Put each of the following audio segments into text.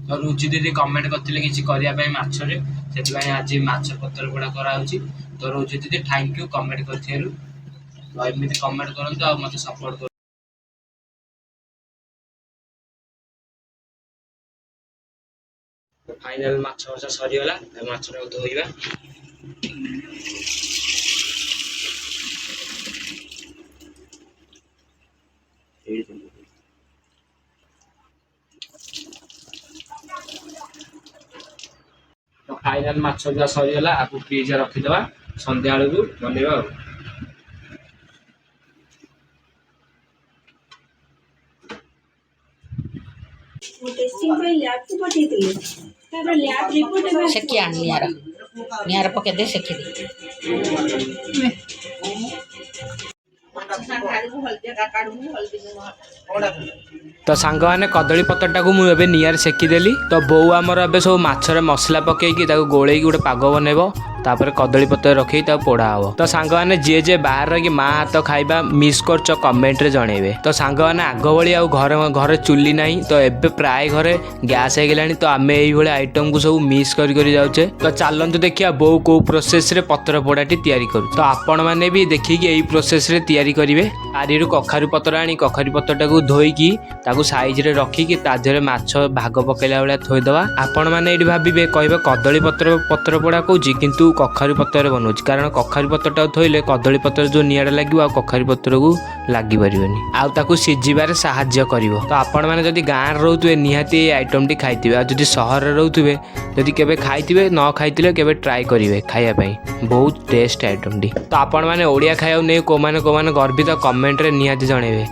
तो रुचि दीदी कमेंट करते किसी करने माछरे से आज माछ पत्र पोड़ा कराऊँगी। तो रुचि दीदी थैंक यू कमेंट कर एमती कमेंट करूँ आ मत सपोर्ट कर। फाइनल माछ भजा सरीगला माछ धोइबा। तो फाइनल माछ भजा सरीगला आपको फ्रिज रखीदे संध्या बेलू बनइबा। सेकी आण निहार पके दे सेकी दे तो सांग मैंने कदली पत्रटा को मुझे निआर सेकीदेली। तो बोऊ आमर ए सब माछरे मसला पकईकि गोले गोटे पाग बनइब तापर कदली पत्र रखी पोड़ा हम। तो सांग मैंने जी जे बाहर रही माँ हाथ खाइबा मिस कर कमेंट रे जनइबे। तो सांग मैंने आग भली आ घरे घरे चुली ना तो एबे प्राय घरे गैस हो गलानी। तो आम ये आइटम को सब मिस कर जाऊे। तो चलतु देखिए बोऊ को प्रोसेस रे पत्र पोड़ाटी तैयारी करू। तो आपण मैंने भी देखिए यही प्रोसेस रे तैयारी करेंगे। आरिरू कखारू पत्र आनी कखारू पत्रटा को धोईकी साइज रे रखिकी तादेहरे माछ भाग पकेला भाया थोईदवा। आपण मैंने ये भावे कहे कदली पत्र पोड़ा कौच किंतु कखारू पत्र बनाऊँ कारण कखारू पत्रटा थोइले कदली पत्र जो निआड़ा लगे आ कखारू पत्र को लगी पारनी आउ सीझे साहाय्य कर। तो आपण मैंने जदि गाँव रोथे निहाती आइटम टी खाइथिबे जदि सहर रोथे जदि केबे खाइथिबे न खाइथिले केबे ट्राई करिवे खाइया पई बहुत टेस्ट आइटम टी। तो आपण मैंने ओडिया खाइया नै को माने गर्वित कमेंट रे निहाती जणेबे।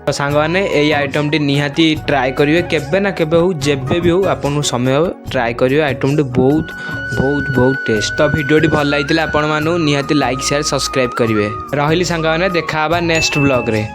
तो सांग मैंने यही आइटम टी निहाती ट्राए करेंगे केबे ना केबे हो जेबे भी हो आपन समय हो ट्राए करेंगे आइटम टी बहुत बहुत बहुत टेस्ट। तो वीडियो भल लगी आपण मानू निहाती लाइक शेयर सब्सक्राइब करेंगे। रही सांग मैंने देखा नेक्स्ट ब्लॉग रे।